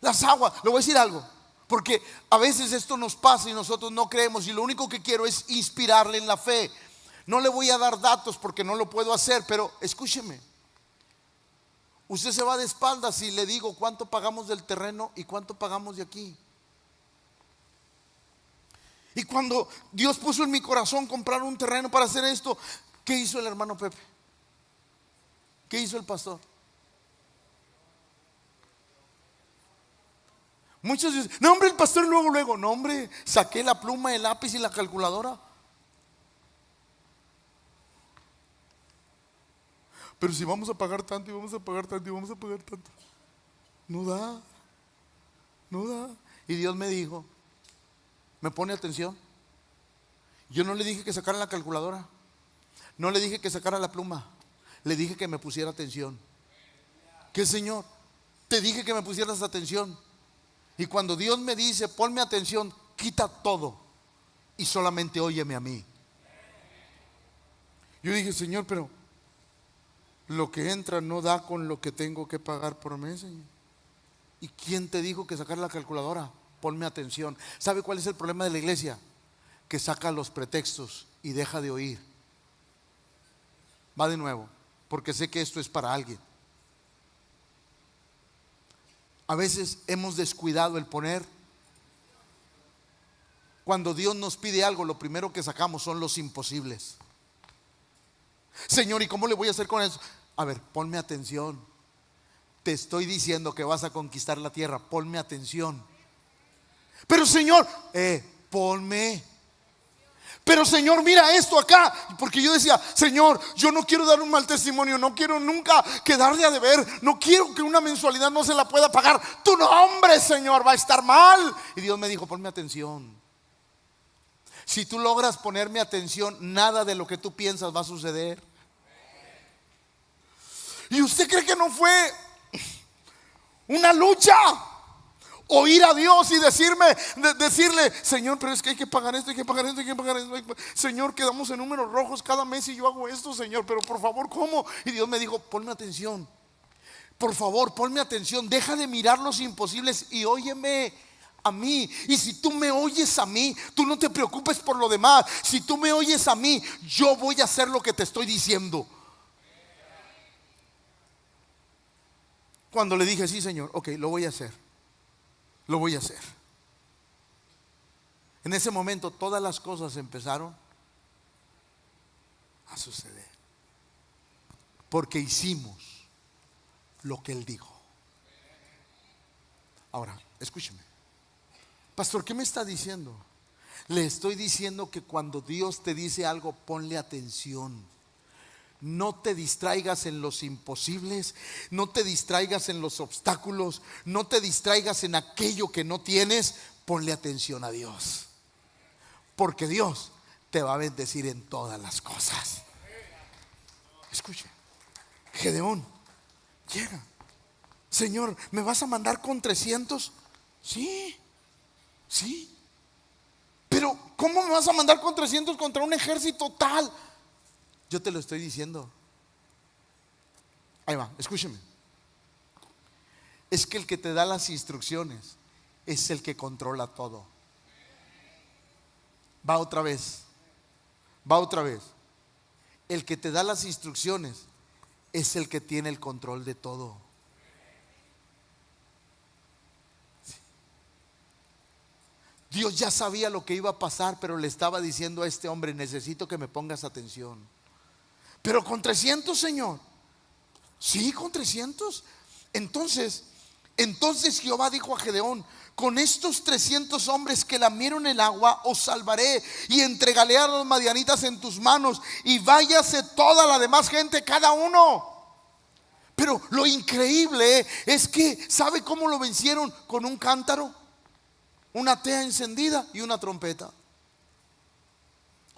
las aguas. Le voy a decir algo, porque a veces esto nos pasa y nosotros no creemos, y lo único que quiero es inspirarle en la fe. No le voy a dar datos porque no lo puedo hacer, pero escúcheme. Usted se va de espaldas si le digo cuánto pagamos del terreno y cuánto pagamos de aquí. Y cuando Dios puso en mi corazón comprar un terreno para hacer esto, ¿qué hizo el hermano Pepe? ¿Qué hizo el pastor? Muchos dicen, no hombre, el pastor luego, no hombre, saqué la pluma, el lápiz y la calculadora. Pero si vamos a pagar tanto y vamos a pagar tanto y vamos a pagar tanto, no da. Y Dios me dijo, me pone atención. Yo no le dije que sacara la calculadora, no le dije que sacara la pluma, le dije que me pusiera atención. ¿Qué, Señor? Te dije que me pusieras atención. Y cuando Dios me dice, ponme atención, quita todo y solamente óyeme a mí. Yo dije, Señor, pero lo que entra no da con lo que tengo que pagar por mes, Señor. ¿Y quién te dijo que sacar la calculadora? Ponme atención. ¿Sabe cuál es el problema de la iglesia? Que saca los pretextos y deja de oír. Va de nuevo, porque sé que esto es para alguien. A veces hemos descuidado el poner. Cuando Dios nos pide algo, lo primero que sacamos son los imposibles. Señor, ¿y cómo le voy a hacer con eso? A ver, ponme atención. Te estoy diciendo que vas a conquistar la tierra, ponme atención. Pero Señor, ponme. Pero Señor, mira esto acá. Porque yo decía, Señor, yo no quiero dar un mal testimonio, no quiero nunca quedarle a deber, no quiero que una mensualidad no se la pueda pagar. Tu nombre, Señor, va a estar mal. Y Dios me dijo, ponme atención. Si tú logras ponerme atención, nada de lo que tú piensas va a suceder. ¿Y usted cree que no fue una lucha? Oír a Dios y decirle, Señor, pero es que hay que pagar esto, hay que pagar esto, hay que pagar esto. Señor, quedamos en números rojos cada mes y yo hago esto, Señor, pero por favor, ¿cómo? Y Dios me dijo, ponme atención. Por favor, ponme atención. Deja de mirar los imposibles y óyeme a mí. Y si tú me oyes a mí, tú no te preocupes por lo demás. Si tú me oyes a mí, yo voy a hacer lo que te estoy diciendo. Cuando le dije, sí, Señor, ok, lo voy a hacer. Lo voy a hacer. En ese momento todas las cosas empezaron a suceder. Porque hicimos lo que Él dijo. Ahora, escúcheme. Pastor, ¿qué me está diciendo? Le estoy diciendo que cuando Dios te dice algo, ponle atención. No te distraigas en los imposibles, no te distraigas en los obstáculos, no te distraigas en aquello que no tienes. Ponle atención a Dios, porque Dios te va a bendecir en todas las cosas. Escuche, Gedeón llega. Señor, ¿me vas a mandar con 300? Sí, sí. Pero ¿cómo me vas a mandar con 300 contra un ejército tal? Yo te lo estoy diciendo. Ahí va, escúcheme. Es que el que te da las instrucciones es el que controla todo. Va otra vez. Va otra vez. El que te da las instrucciones es el que tiene el control de todo. Dios ya sabía lo que iba a pasar, pero le estaba diciendo a este hombre: necesito que me pongas atención. Pero con 300, Señor. Sí, con 300. Entonces Jehová dijo a Gedeón: con estos 300 hombres que lamieron el agua os salvaré, y entregaré a los madianitas en tus manos, y váyase toda la demás gente, cada uno. Pero lo increíble es que, ¿sabe cómo lo vencieron? Con un cántaro, una tea encendida y una trompeta.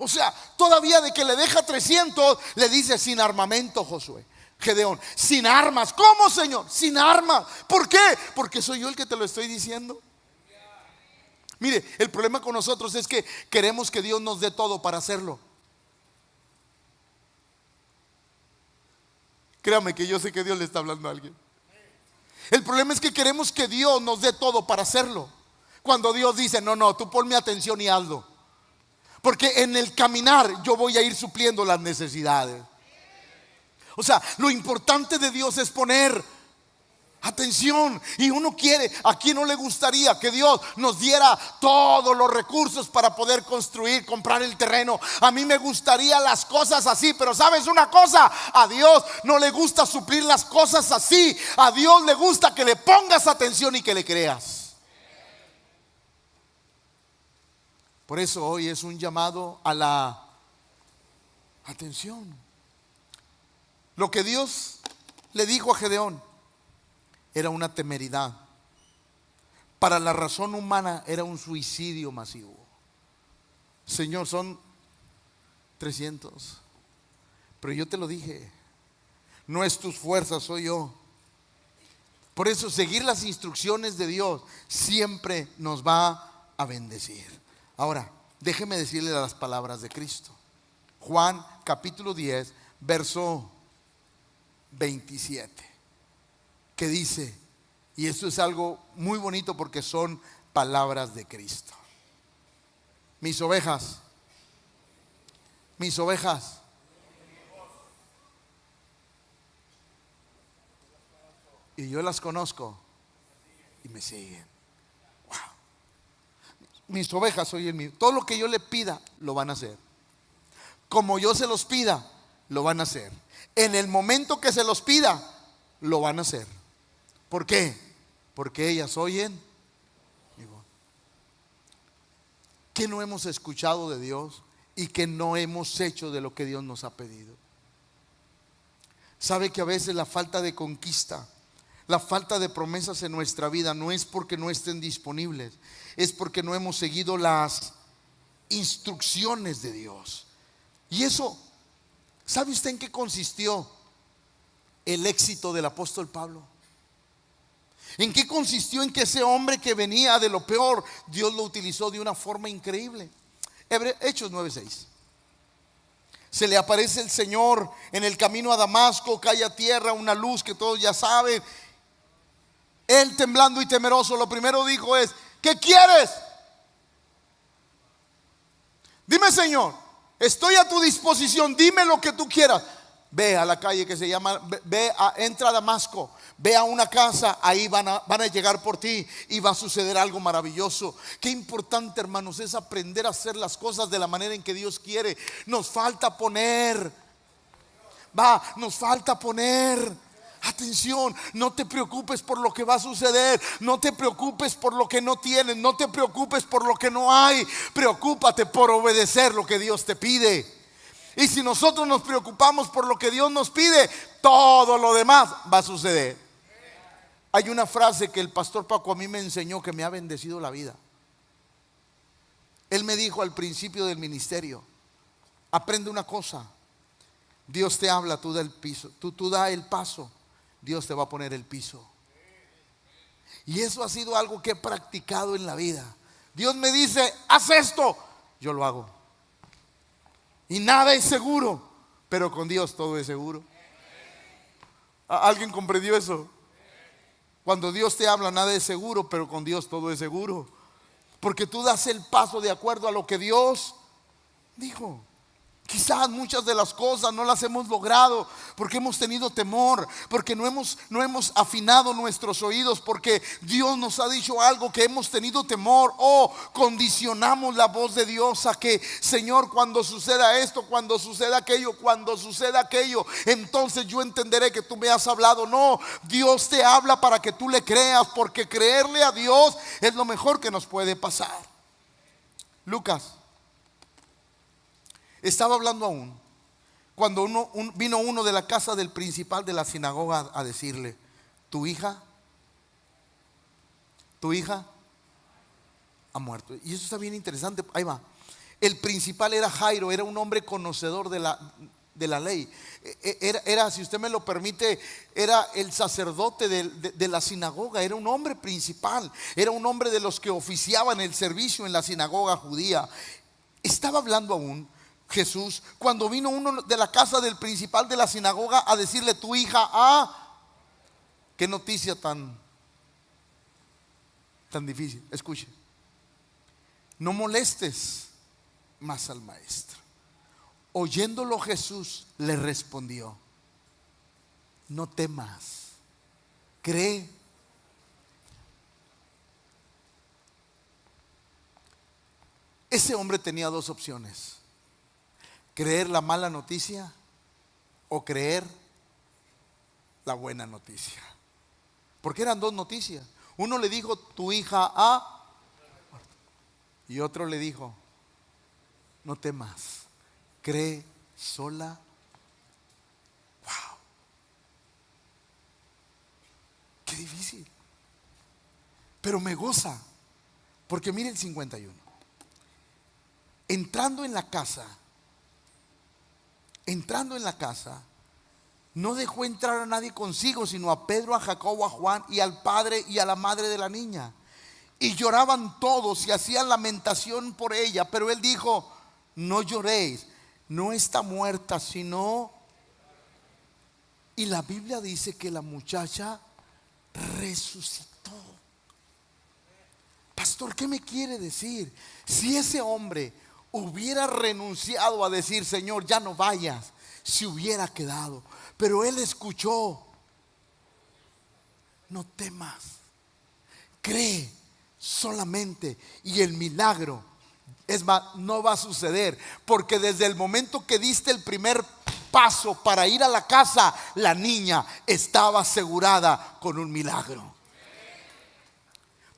O sea, todavía de que le deja 300, le dice: sin armamento, Josué. Gedeón, sin armas. ¿Cómo, Señor? Sin armas. ¿Por qué? Porque soy yo el que te lo estoy diciendo. Mire, el problema con nosotros es que queremos que Dios nos dé todo para hacerlo. Créame que yo sé que Dios le está hablando a alguien. El problema es que queremos que Dios nos dé todo para hacerlo, cuando Dios dice: no, tú ponme atención y hazlo. Porque en el caminar yo voy a ir supliendo las necesidades. O sea, lo importante de Dios es poner atención. Y uno quiere, ¿a quién no le gustaría que Dios nos diera todos los recursos para poder construir, comprar el terreno? A mí me gustaría las cosas así, pero ¿sabes una cosa? A Dios no le gusta suplir las cosas así. A Dios le gusta que le pongas atención y que le creas. Por eso hoy es un llamado a la atención. Lo que Dios le dijo a Gedeón era una temeridad. Para la razón humana era un suicidio masivo. Señor, son 300. Pero yo te lo dije, no es tus fuerzas, soy yo. Por eso seguir las instrucciones de Dios siempre nos va a bendecir. Ahora, déjeme decirle las palabras de Cristo. Juan capítulo 10, verso 27, que dice, y esto es algo muy bonito porque son palabras de Cristo: mis ovejas, y yo las conozco y me siguen. Mis ovejas oyen mi voz. Todo lo que yo le pida lo van a hacer. Como yo se los pida, lo van a hacer. En el momento que se los pida, lo van a hacer. ¿Por qué? Porque ellas oyen mi voz. ¿Qué no hemos escuchado de Dios y que no hemos hecho de lo que Dios nos ha pedido? ¿Sabe que a veces la falta de conquista, la falta de promesas en nuestra vida no es porque no estén disponibles, es porque no hemos seguido las instrucciones de Dios? Y eso, ¿sabe usted en qué consistió el éxito del apóstol Pablo? ¿En qué consistió? En que ese hombre que venía de lo peor, Dios lo utilizó de una forma increíble. Hechos 9:6. Se le aparece el Señor en el camino a Damasco, cae a tierra una luz que todos ya saben. Él, temblando y temeroso, lo primero dijo es: ¿qué quieres? Dime, Señor, estoy a tu disposición, dime lo que tú quieras. Ve a la calle que se llama, entra a Damasco, ve a una casa, ahí van a llegar por ti y va a suceder algo maravilloso. Qué importante, hermanos, es aprender a hacer las cosas de la manera en que Dios quiere. Nos falta poner atención. No te preocupes por lo que va a suceder, no te preocupes por lo que no tienes, no te preocupes por lo que no hay. Preocúpate por obedecer lo que Dios te pide. Y si nosotros nos preocupamos por lo que Dios nos pide, todo lo demás va a suceder. Hay una frase que el pastor Paco a mí me enseñó que me ha bendecido la vida. Él me dijo al principio del ministerio: aprende una cosa, Dios te habla, tú da el piso, tú da el paso, Dios te va a poner el piso. Y eso ha sido algo que he practicado en la vida. Dios me dice: haz esto, yo lo hago. Y nada es seguro, pero con Dios todo es seguro. ¿Alguien comprendió eso? Cuando Dios te habla, nada es seguro, pero con Dios todo es seguro. Porque tú das el paso de acuerdo a lo que Dios dijo. Quizás muchas de las cosas no las hemos logrado porque hemos tenido temor, porque no hemos afinado nuestros oídos, porque Dios nos ha dicho algo que hemos tenido temor, o condicionamos la voz de Dios a que, Señor, cuando suceda esto, cuando suceda aquello, entonces yo entenderé que tú me has hablado. No, Dios te habla para que tú le creas, porque creerle a Dios es lo mejor que nos puede pasar. Lucas estaba hablando aún cuando vino uno de la casa del principal de la sinagoga a decirle: tu hija ha muerto. Y eso está bien interesante. Ahí va. El principal era Jairo, era un hombre conocedor de la ley. Era, si usted me lo permite, era el sacerdote de la sinagoga. Era un hombre principal, era un hombre de los que oficiaban el servicio en la sinagoga judía. Estaba hablando aún Jesús cuando vino uno de la casa del principal de la sinagoga a decirle: tu hija qué noticia tan difícil. Escuche: no molestes más al maestro. Oyéndolo, Jesús le respondió: no temas, cree. Ese hombre tenía dos opciones: creer la mala noticia o creer la buena noticia. Porque eran dos noticias. Uno le dijo: tu hija ha muerto. Y otro le dijo: no temas, cree sola. Wow, qué difícil. Pero me goza, porque mire el 51. Entrando en la casa, no dejó entrar a nadie consigo, sino a Pedro, a Jacobo, a Juan y al padre y a la madre de la niña. Y lloraban todos y hacían lamentación por ella. Pero él dijo: no lloréis, no está muerta, sino... Y la Biblia dice que la muchacha resucitó. Pastor, ¿qué me quiere decir? Si ese hombre hubiera renunciado a decir: Señor, ya no vayas, se hubiera quedado. Pero él escuchó: no temas, cree solamente, y el milagro, es más, no va a suceder. Porque desde el momento que diste el primer paso para ir a la casa, la niña estaba asegurada con un milagro.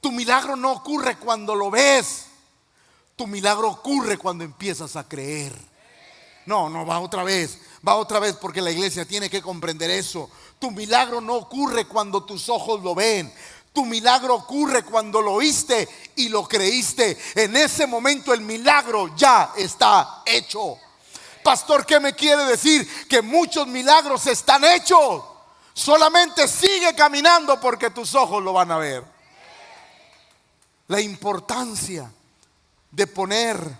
Tu milagro no ocurre cuando lo ves, tu milagro ocurre cuando empiezas a creer. No, va otra vez, porque la iglesia tiene que comprender eso. Tu milagro no ocurre cuando tus ojos lo ven. Tu milagro ocurre cuando lo oíste y lo creíste. En ese momento el milagro ya está hecho. Pastor, ¿qué me quiere decir? Que muchos milagros están hechos. Solamente sigue caminando porque tus ojos lo van a ver. La importancia de poner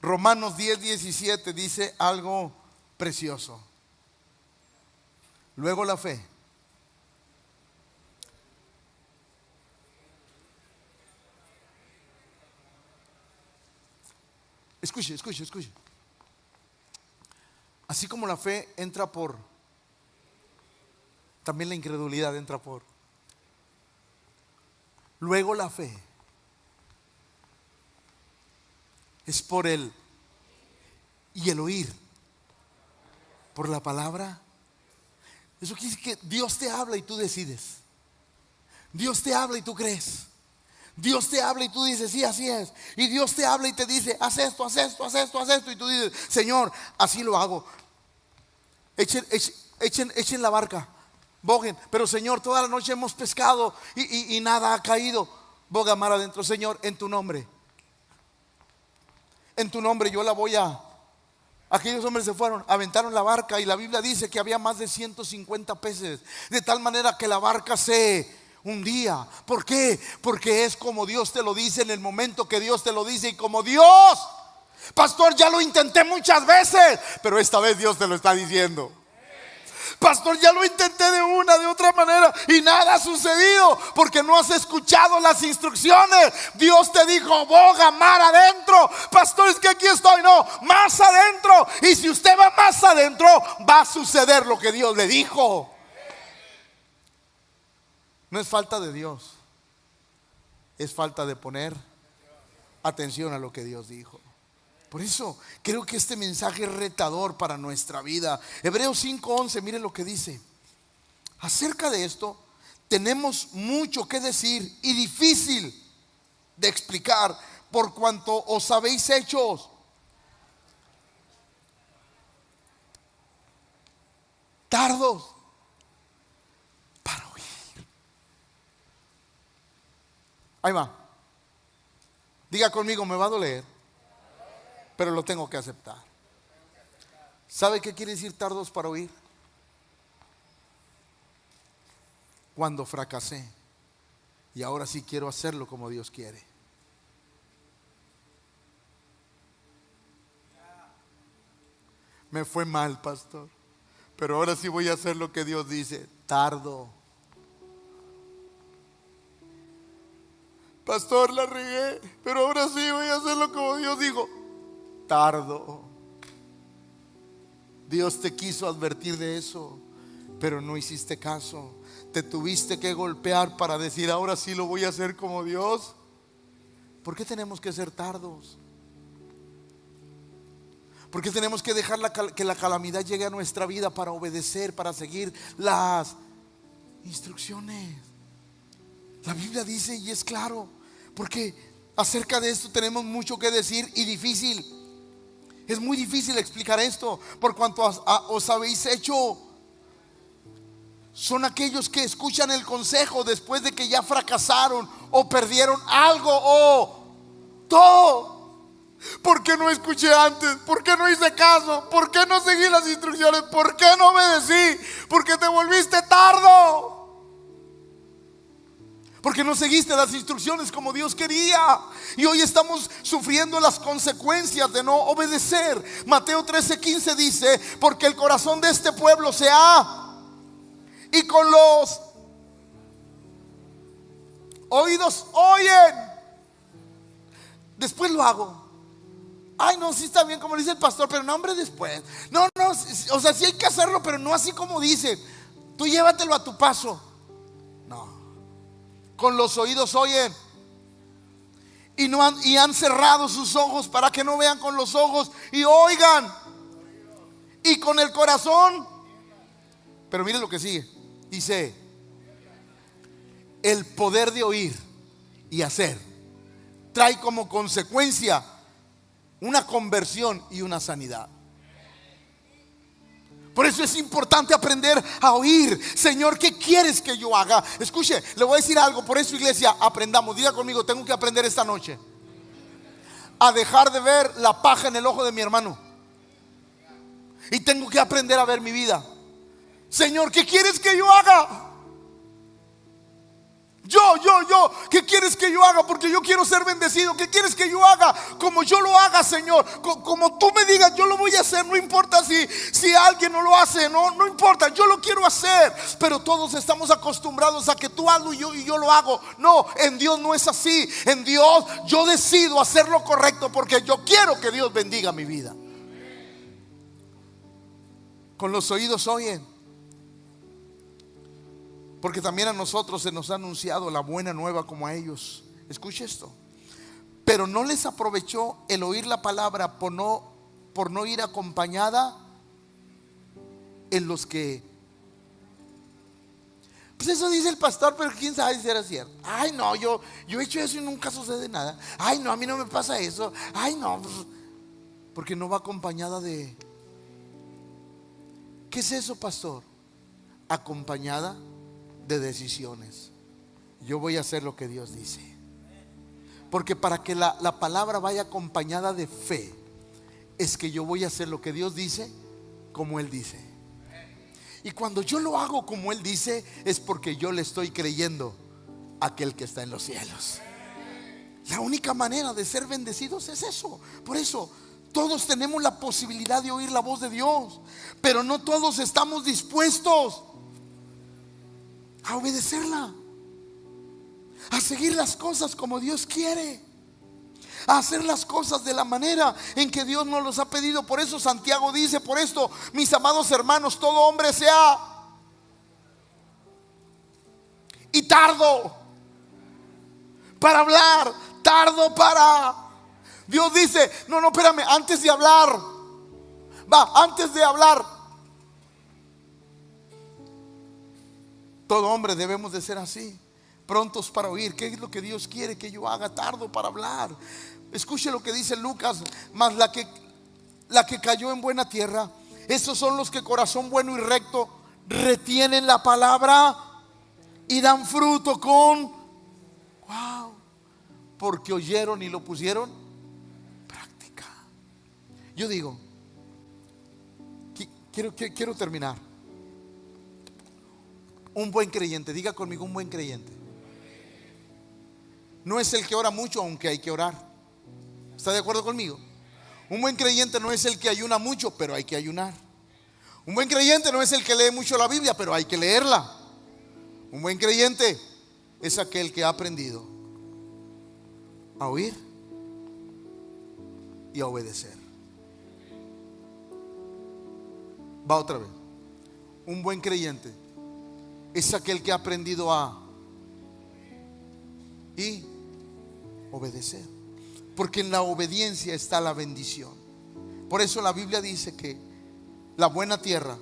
Romanos 10:17 dice algo precioso. Luego la fe. Escuche, escuche, escuche. Así como la fe entra por, también la incredulidad entra por. Luego la fe es por el y el oír por la palabra. Eso quiere decir que Dios te habla y tú decides. Dios te habla y tú crees. Dios te habla y tú dices, sí, así es. Y Dios te habla y te dice, haz esto, haz esto, haz esto, haz esto. Y tú dices, Señor, así lo hago. Echen la barca, boguen. Pero Señor, toda la noche hemos pescado y nada ha caído. Boga mar adentro, Señor, en tu nombre. En tu nombre yo la voy a... Aquellos hombres se fueron, aventaron la barca y la Biblia dice que había más de 150 peces. De tal manera que la barca se hundía. ¿Por qué? Porque es como Dios te lo dice en el momento que Dios te lo dice. Y como Dios, pastor, ya lo intenté muchas veces, pero esta vez Dios te lo está diciendo. Pastor, ya lo intenté de una, de otra manera y nada ha sucedido porque no has escuchado las instrucciones. Dios te dijo, boga mar adentro. Pastor, es que aquí estoy. No, más adentro. Y si usted va más adentro, va a suceder lo que Dios le dijo. No es falta de Dios, es falta de poner atención a lo que Dios dijo. Por eso creo que este mensaje es retador para nuestra vida. Hebreos 5:11, miren lo que dice. Acerca de esto tenemos mucho que decir y difícil de explicar, por cuanto os habéis hecho tardos para oír. Ahí va. Diga conmigo, me va a doler, pero lo tengo que aceptar. ¿Sabe qué quiere decir tardos para oír? Cuando fracasé y ahora sí quiero hacerlo como Dios quiere. Me fue mal, pastor, pero ahora sí voy a hacer lo que Dios dice. Tardo. Pastor, la regué, pero ahora sí voy a hacerlo como Dios dijo. Tardo. Dios te quiso advertir de eso, pero no hiciste caso. Te tuviste que golpear para decir, ahora sí lo voy a hacer como Dios. ¿Por qué tenemos que ser tardos? ¿Por qué tenemos que dejar que la calamidad llegue a nuestra vida para obedecer, para seguir las instrucciones? La Biblia dice, y es claro, porque acerca de esto tenemos mucho que decir y difícil. Es muy difícil explicar esto, por cuanto os habéis hecho. Son aquellos que escuchan el consejo después de que ya fracasaron o perdieron algo o todo. ¿Por qué no escuché antes? ¿Por qué no hice caso? ¿Por qué no seguí las instrucciones? ¿Por qué no obedecí? Porque te volviste tardo. Porque no seguiste las instrucciones como Dios quería. Y hoy estamos sufriendo las consecuencias de no obedecer. Mateo 13:15 dice, porque el corazón de este pueblo se ha, y con los oídos oyen, después lo hago. Ay, no, sí está bien como dice el pastor, pero no, hombre, después. No, o sea, sí hay que hacerlo, pero no así como dice. Tú llévatelo a tu paso. No. Con los oídos oyen y han cerrado sus ojos para que no vean con los ojos y oigan, y con el corazón. Pero mire lo que sigue. Dice, el poder de oír y hacer trae como consecuencia una conversión y una sanidad. Por eso es importante aprender a oír. Señor, ¿qué quieres que yo haga? Escuche, le voy a decir algo. Por eso, iglesia, aprendamos. Diga conmigo, tengo que aprender esta noche a dejar de ver la paja en el ojo de mi hermano. Y tengo que aprender a ver mi vida. Señor, ¿qué quieres que yo haga? ¿Qué quieres que yo haga? Porque yo quiero ser bendecido. ¿Qué quieres que yo haga? Como yo lo haga, Señor. Como tú me digas, yo lo voy a hacer. No importa si alguien no lo hace. No importa, yo lo quiero hacer. Pero todos estamos acostumbrados a que tú hazlo y yo lo hago. No, en Dios no es así. En Dios yo decido hacer lo correcto porque yo quiero que Dios bendiga mi vida. Con los oídos oyen, porque también a nosotros se nos ha anunciado la buena nueva como a ellos. Escuche esto. Pero no les aprovechó el oír la palabra por no ir acompañada en los que... Pues eso dice el pastor, pero quién sabe si era cierto. Ay no, yo he hecho eso y nunca sucede nada. Ay no, a mí no me pasa eso. Ay no, porque no va acompañada de... ¿Qué es eso, pastor? Acompañada de decisiones. Yo voy a hacer lo que Dios dice. Porque para que la palabra vaya acompañada de fe, es que yo voy a hacer lo que Dios dice, como Él dice. Y cuando yo lo hago como Él dice, es porque yo le estoy creyendo a aquel que está en los cielos. La única manera de ser bendecidos es eso. Por eso todos tenemos la posibilidad de oír la voz de Dios, pero no todos estamos dispuestos a obedecerla, a seguir las cosas como Dios quiere, a hacer las cosas de la manera en que Dios nos los ha pedido. Por eso Santiago dice: por esto, mis amados hermanos, todo hombre sea y tardo para hablar, tardo para... Dios dice: no, espérame, antes de hablar, todo hombre debemos de ser así, prontos para oír. ¿Qué es lo que Dios quiere que yo haga? Tardo para hablar. Escuche lo que dice Lucas: mas la que cayó en buena tierra, esos son los que corazón bueno y recto retienen la palabra y dan fruto con... porque oyeron y lo pusieron. Yo digo, quiero terminar. Un buen creyente, diga conmigo, un buen creyente no es el que ora mucho, aunque hay que orar. ¿Está de acuerdo conmigo? Un buen creyente no es el que ayuna mucho, pero hay que ayunar. Un buen creyente no es el que lee mucho la Biblia, pero hay que leerla. Un buen creyente es aquel que ha aprendido a oír y a obedecer. Va otra vez. Un buen creyente es aquel que ha aprendido a y obedecer, porque en la obediencia está la bendición. Por eso la Biblia dice que la buena tierra,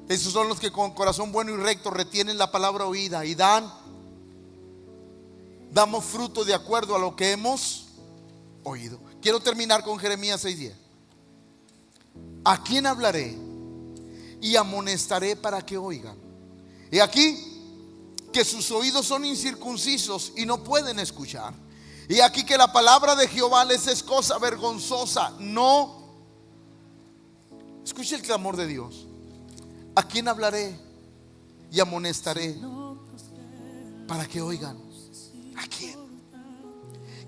esos son los que con corazón bueno y recto retienen la palabra oída y damos fruto de acuerdo a lo que hemos oído. Quiero terminar con Jeremías 6:10. ¿A quién hablaré y amonestaré para que oigan? Y aquí que sus oídos son incircuncisos y no pueden escuchar. Y aquí que la palabra de Jehová les es cosa vergonzosa. No. Escuche el clamor de Dios. ¿A quién hablaré y amonestaré para que oigan? ¿A quién?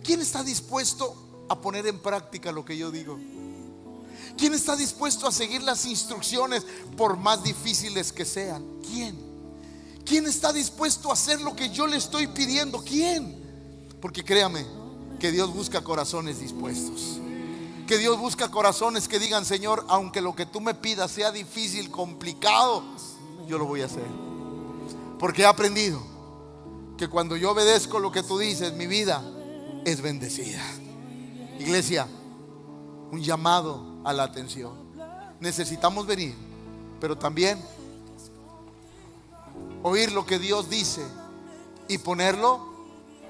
¿Quién está dispuesto a poner en práctica lo que yo digo? ¿Quién está dispuesto a seguir las instrucciones por más difíciles que sean? ¿Quién está dispuesto a hacer lo que yo le estoy pidiendo? ¿Quién? Porque créame que Dios busca corazones dispuestos. Que Dios busca corazones que digan: Señor, aunque lo que tú me pidas sea difícil, complicado, yo lo voy a hacer. Porque he aprendido que cuando yo obedezco lo que tú dices, mi vida es bendecida. Iglesia, un llamado a la atención. Necesitamos venir, pero también oír lo que Dios dice y ponerlo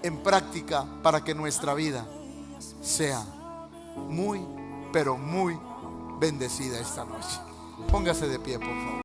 en práctica para que nuestra vida sea muy, pero muy bendecida esta noche. Póngase de pie, por favor.